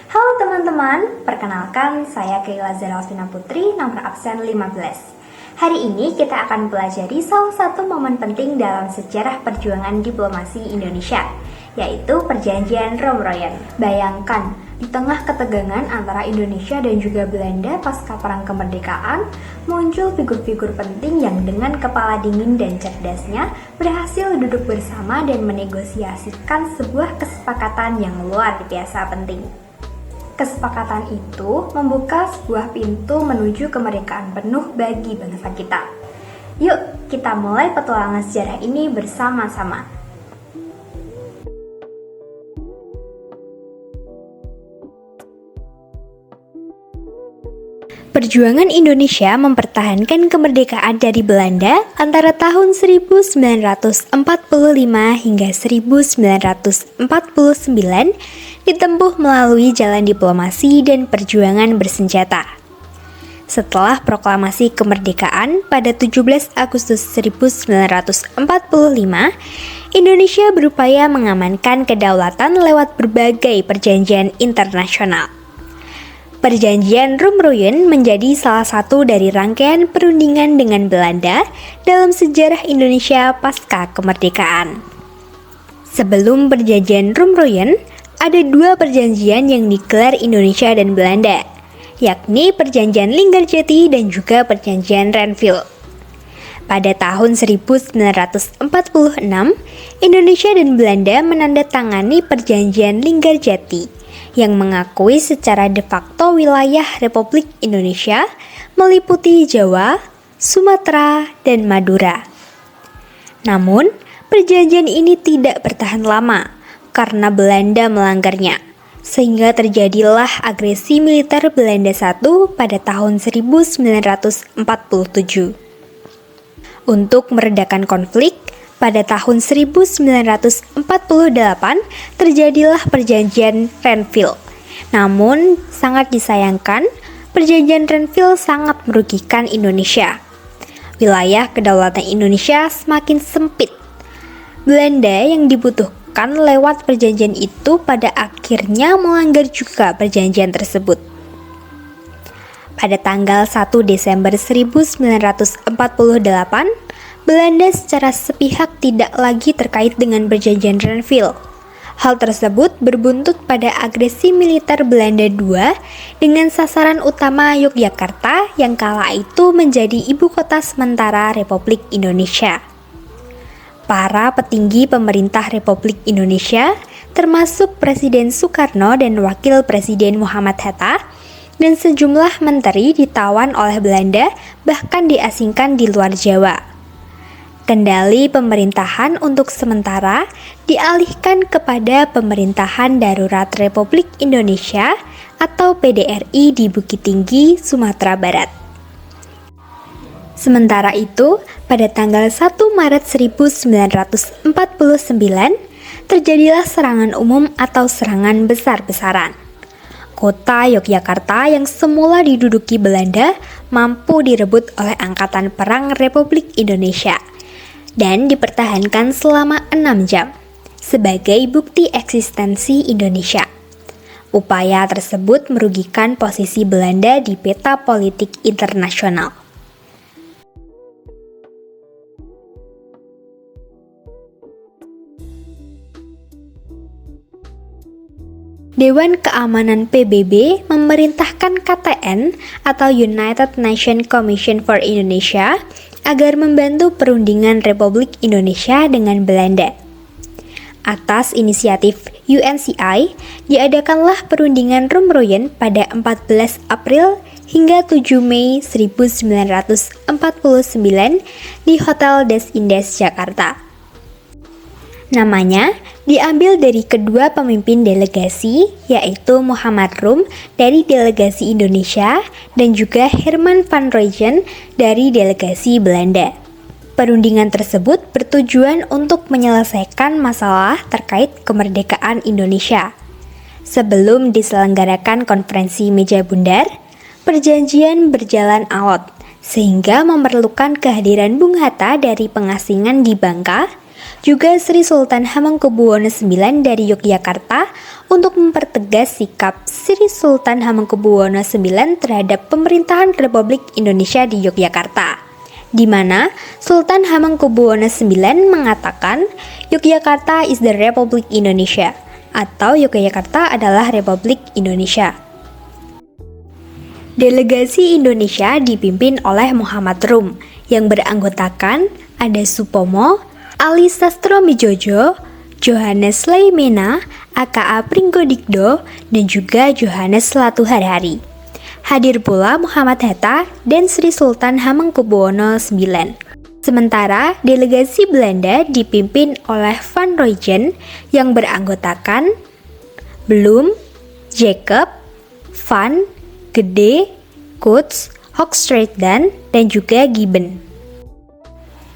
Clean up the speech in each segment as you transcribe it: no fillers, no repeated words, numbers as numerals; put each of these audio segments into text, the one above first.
Halo teman-teman, perkenalkan saya Keila Zeralvina Putri, nomor absen 15. Hari ini kita akan pelajari salah satu momen penting dalam sejarah perjuangan diplomasi Indonesia, yaitu Perjanjian Romroyen. Bayangkan, di tengah ketegangan antara Indonesia dan juga Belanda pasca Perang Kemerdekaan, muncul figur-figur penting yang dengan kepala dingin dan cerdasnya berhasil duduk bersama dan menegosiasikan sebuah kesepakatan yang luar biasa penting. Kesepakatan itu membuka sebuah pintu menuju kemerdekaan penuh bagi bangsa kita. Yuk, kita mulai petualangan sejarah ini bersama-sama. Perjuangan Indonesia mempertahankan kemerdekaan dari Belanda antara tahun 1945 hingga 1949 ditempuh melalui jalan diplomasi dan perjuangan bersenjata. Setelah proklamasi kemerdekaan pada 17 Agustus 1945, Indonesia berupaya mengamankan kedaulatan lewat berbagai perjanjian internasional. Perjanjian Romroyen menjadi salah satu dari rangkaian perundingan dengan Belanda dalam sejarah Indonesia pasca kemerdekaan. Sebelum Perjanjian Romroyen, ada dua perjanjian yang digelar Indonesia dan Belanda, yakni Perjanjian Linggarjati dan juga Perjanjian Renville. Pada tahun 1946, Indonesia dan Belanda menandatangani Perjanjian Linggarjati yang mengakui secara de facto wilayah Republik Indonesia meliputi Jawa, Sumatera, dan Madura. Namun, perjanjian ini tidak bertahan lama karena Belanda melanggarnya, sehingga terjadilah agresi militer Belanda I pada tahun 1947. Untuk meredakan konflik, pada tahun 1948 terjadilah Perjanjian Renville. Namun, sangat disayangkan, Perjanjian Renville sangat merugikan Indonesia. Wilayah kedaulatan Indonesia semakin sempit. Belanda yang dibutuhkan lewat perjanjian itu pada akhirnya melanggar juga perjanjian tersebut. Pada tanggal 1 Desember 1948, Belanda secara sepihak tidak lagi terkait dengan Perjanjian Renville. Hal tersebut berbuntut pada agresi militer Belanda II dengan sasaran utama Yogyakarta yang kala itu menjadi ibu kota sementara Republik Indonesia. Para petinggi pemerintah Republik Indonesia, termasuk Presiden Soekarno dan Wakil Presiden Muhammad Hatta, dan sejumlah menteri ditawan oleh Belanda bahkan diasingkan di luar Jawa. Kendali pemerintahan untuk sementara dialihkan kepada Pemerintahan Darurat Republik Indonesia atau PDRI di Bukit Tinggi, Sumatera Barat. Sementara itu, pada tanggal 1 Maret 1949, terjadilah serangan umum atau serangan besar-besaran. Kota Yogyakarta yang semula diduduki Belanda mampu direbut oleh Angkatan Perang Republik Indonesia dan dipertahankan selama 6 jam sebagai bukti eksistensi Indonesia. Upaya tersebut merugikan posisi Belanda di peta politik internasional. Dewan Keamanan PBB memerintahkan KTN atau United Nations Commission for Indonesia agar membantu perundingan Republik Indonesia dengan Belanda. Atas inisiatif UNCI, diadakanlah perundingan Romroyen pada 14 April hingga 7 Mei 1949 di Hotel Des Indes, Jakarta. Namanya diambil dari kedua pemimpin delegasi, yaitu Muhammad Rum dari delegasi Indonesia dan juga Herman van Rompuy dari delegasi Belanda. Perundingan tersebut bertujuan untuk menyelesaikan masalah terkait kemerdekaan Indonesia. Sebelum diselenggarakan konferensi meja bundar, perjanjian berjalan alot, sehingga memerlukan kehadiran Bung Hatta dari pengasingan di Bangka, juga Sri Sultan Hamengkubuwono IX dari Yogyakarta untuk mempertegas sikap Sri Sultan Hamengkubuwono IX terhadap pemerintahan Republik Indonesia di Yogyakarta, di mana Sultan Hamengkubuwono IX mengatakan Yogyakarta is the Republic Indonesia, atau Yogyakarta adalah Republik Indonesia. Delegasi Indonesia dipimpin oleh Muhammad Rum yang beranggotakan ada Supomo, Ali Sastromijojo, Johannes Leimena, AKA Pringgodikdo, dan juga Johannes Latuharhari. Hadir pula Muhammad Hatta dan Sri Sultan Hamengkubuwono IX. Sementara delegasi Belanda dipimpin oleh Van Rooijen yang beranggotakan Blum, Jacob, Van, Gede, Koets, Hoogstraten, dan juga Gibbon.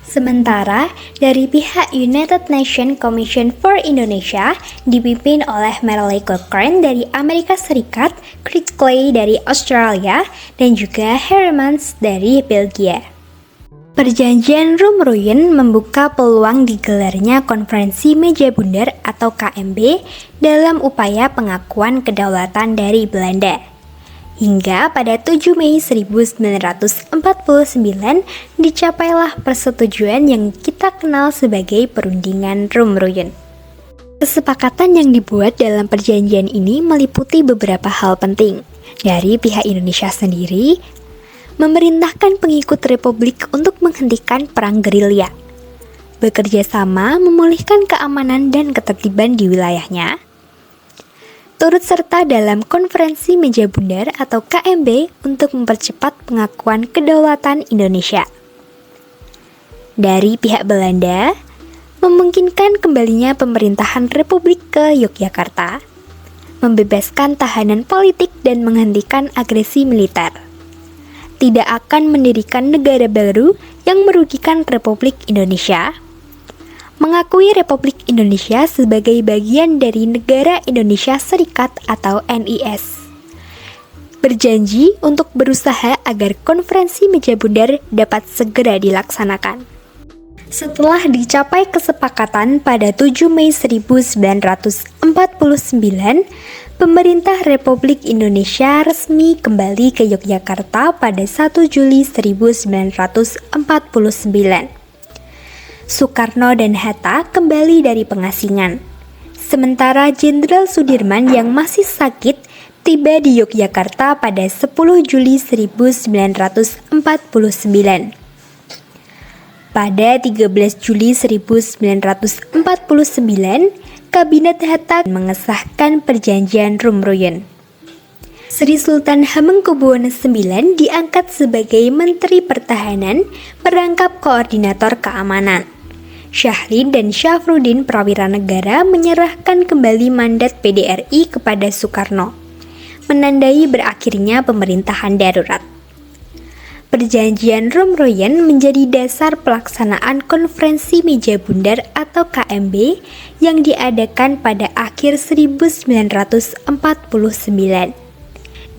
Sementara dari pihak United Nations Commission for Indonesia dipimpin oleh Merle Cochrane dari Amerika Serikat, Chris Clay dari Australia, dan juga Hermans dari Belgia. Perjanjian Rumruyen membuka peluang digelarnya Konferensi Meja Bundar atau KMB dalam upaya pengakuan kedaulatan dari Belanda. Hingga pada 7 Mei 1949 dicapailah persetujuan yang kita kenal sebagai Perundingan Rumruyen. Kesepakatan yang dibuat dalam perjanjian ini meliputi beberapa hal penting. Dari pihak Indonesia sendiri, memerintahkan pengikut Republik untuk menghentikan perang gerilya, bekerja sama memulihkan keamanan dan ketertiban di wilayahnya, turut serta dalam Konferensi Meja Bundar atau KMB untuk mempercepat pengakuan kedaulatan Indonesia. Dari pihak Belanda, memungkinkan kembalinya pemerintahan Republik ke Yogyakarta, membebaskan tahanan politik dan menghentikan agresi militer. Tidak akan mendirikan negara baru yang merugikan Republik Indonesia, mengakui Republik Indonesia sebagai bagian dari Negara Indonesia Serikat atau NIS. Berjanji untuk berusaha agar Konferensi Meja Bundar dapat segera dilaksanakan. Setelah dicapai kesepakatan pada 7 Mei 1949, pemerintah Republik Indonesia resmi kembali ke Yogyakarta pada 1 Juli 1949. Soekarno dan Hatta kembali dari pengasingan. Sementara Jenderal Sudirman yang masih sakit tiba di Yogyakarta pada 10 Juli 1949. Pada 13 Juli 1949, Kabinet Hatta mengesahkan Perjanjian Rumruyen. Sri Sultan Hamengkubuwono IX diangkat sebagai Menteri Pertahanan merangkap Koordinator Keamanan. Syahrin dan Syafruddin Prawiranegara menyerahkan kembali mandat PDRI kepada Soekarno, menandai berakhirnya pemerintahan darurat. Perjanjian Rumruyen menjadi dasar pelaksanaan Konferensi Meja Bundar atau KMB yang diadakan pada akhir 1949.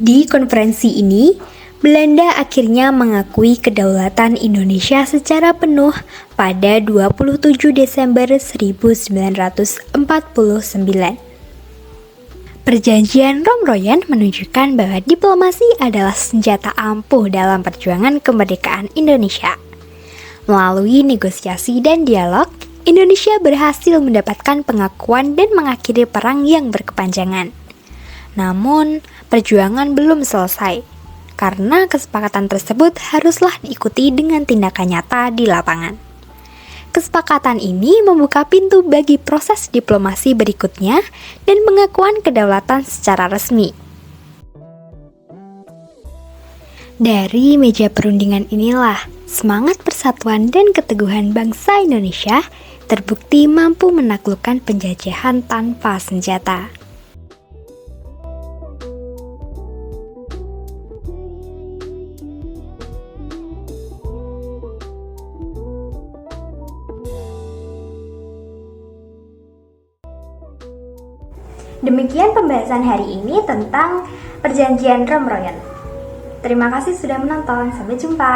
Di konferensi ini, Belanda akhirnya mengakui kedaulatan Indonesia secara penuh pada 27 Desember 1949. Perjanjian Rumruyen menunjukkan bahwa diplomasi adalah senjata ampuh dalam perjuangan kemerdekaan Indonesia. Melalui negosiasi dan dialog, Indonesia berhasil mendapatkan pengakuan dan mengakhiri perang yang berkepanjangan. Namun, perjuangan belum selesai, karena kesepakatan tersebut haruslah diikuti dengan tindakan nyata di lapangan. Kesepakatan ini membuka pintu bagi proses diplomasi berikutnya dan pengakuan kedaulatan secara resmi. Dari meja perundingan inilah, semangat persatuan dan keteguhan bangsa Indonesia terbukti mampu menaklukkan penjajahan tanpa senjata. Demikian pembahasan hari ini tentang Perjanjian Rumruyen. Terima kasih sudah menonton, sampai jumpa.